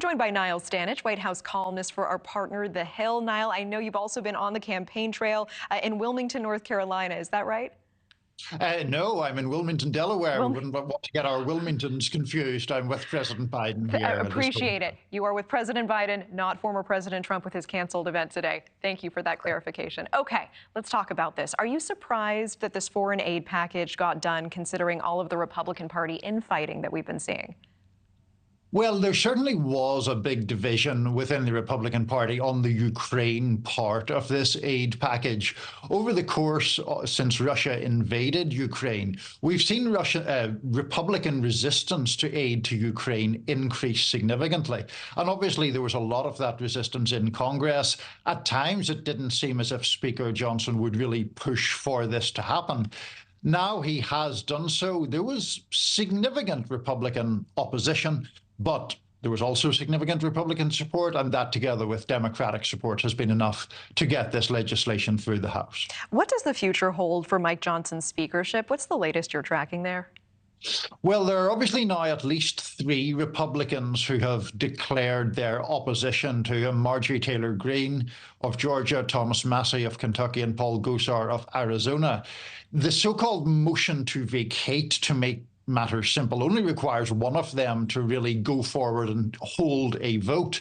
joined by Niall Stanage, White House columnist for our partner, The Hill. Niall, I know you've also been on the campaign trail in Wilmington, North Carolina. Is that right? No, I'm in Wilmington, Delaware. We wouldn't want to get our Wilmingtons confused. I'm with President Biden here. Appreciate it. You are with President Biden, not former President Trump with his canceled event today. Thank you for that clarification. Okay, let's talk about this. Are you surprised that this foreign aid package got done, considering all of the Republican Party infighting that we've been seeing? Well, there certainly was a big division within the Republican Party on the Ukraine part of this aid package. Over the course since Russia invaded Ukraine, we've seen Republican resistance to aid to Ukraine increase significantly. And obviously, there was a lot of that resistance in Congress. At times, it didn't seem as if Speaker Johnson would really push for this to happen. Now he has done so. There was significant Republican opposition, but there was also significant Republican support, and that together with Democratic support has been enough to get this legislation through the House. What does the future hold for Mike Johnson's speakership? What's the latest you're tracking there? Well, there are obviously now at least 3 Republicans who have declared their opposition to him: Marjorie Taylor Greene of Georgia, Thomas Massie of Kentucky, and Paul Gosar of Arizona. The so-called motion to vacate, to make matters simple, only requires one of them to really go forward and hold a vote.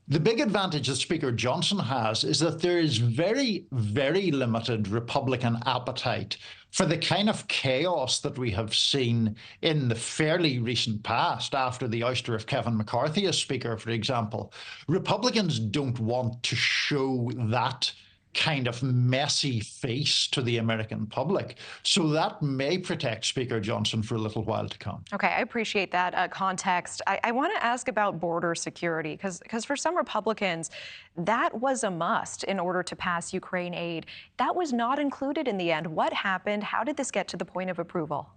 The big advantage that Speaker Johnson has is that there is very, very limited Republican appetite for the kind of chaos that we have seen in the fairly recent past after the ouster of Kevin McCarthy as Speaker, for example. Republicans don't want to show that kind of messy face to the American public. So that may protect Speaker Johnson for a little while to come. Okay, I appreciate that context. I want to ask about border security, because for some Republicans, that was a must in order to pass Ukraine aid. That was not included in the end. What happened? How did this get to the point of approval?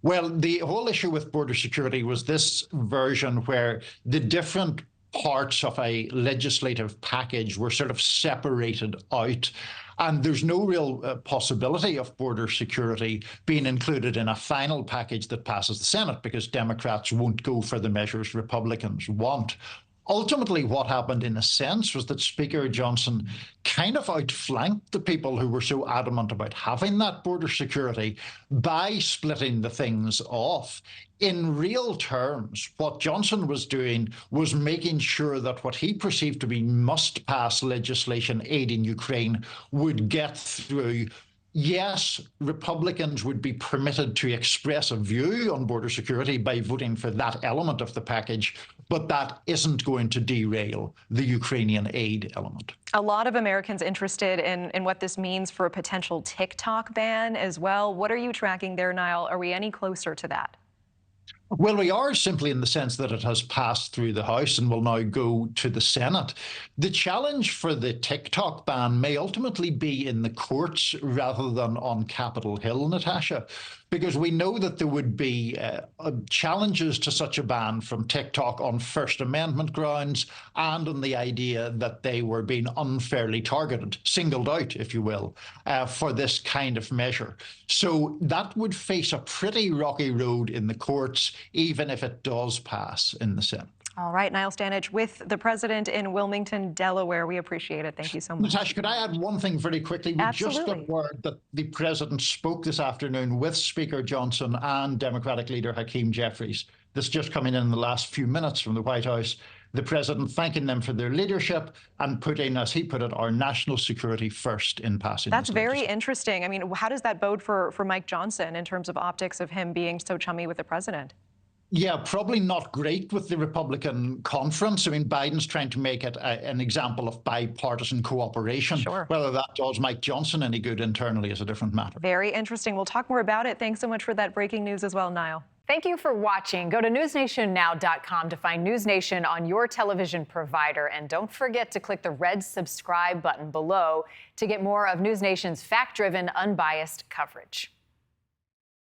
Well, the whole issue with border security was this version where the different parts of a legislative package were sort of separated out. And there's no real possibility of border security being included in a final package that passes the Senate, because Democrats won't go for the measures Republicans want. Ultimately, what happened in a sense was that Speaker Johnson kind of outflanked the people who were so adamant about having that border security by splitting the things off. In real terms, what Johnson was doing was making sure that what he perceived to be must-pass legislation aiding Ukraine would get through. Yes, Republicans would be permitted to express a view on border security by voting for that element of the package, but that isn't going to derail the Ukrainian aid element. A lot of Americans interested in what this means for a potential TikTok ban as well. What are you tracking there, Niall? Are we any closer to that? Well, we are, simply in the sense that it has passed through the House and will now go to the Senate. The challenge for the TikTok ban may ultimately be in the courts rather than on Capitol Hill, Natasha, because we know that there would be challenges to such a ban from TikTok on First Amendment grounds and on the idea that they were being unfairly targeted, singled out, if you will, for this kind of measure. So that would face a pretty rocky road in the courts, even if it does pass in the Senate. All right, Niall Stanage with the president in Wilmington, Delaware. We appreciate it. Thank you so much. Natasha, could I add one thing very quickly? We Absolutely. just got word that the president spoke this afternoon with Speaker Johnson and Democratic leader Hakeem Jeffries. This just coming in the last few minutes from the White House. The president thanking them for their leadership and putting, as he put it, our national security first in passing. That's very interesting. I mean, how does that bode for Mike Johnson in terms of optics of him being so chummy with the president? Yeah, probably not great with the Republican conference. I mean, Biden's trying to make it an example of bipartisan cooperation. Sure. Whether that does Mike Johnson any good internally is a different matter. Very interesting. We'll talk more about it. Thanks so much for that breaking news as well, Niall. Thank you for watching. Go to newsnationnow.com to find News Nation on your television provider. And don't forget to click the red subscribe button below to get more of News Nation's fact-driven, unbiased coverage.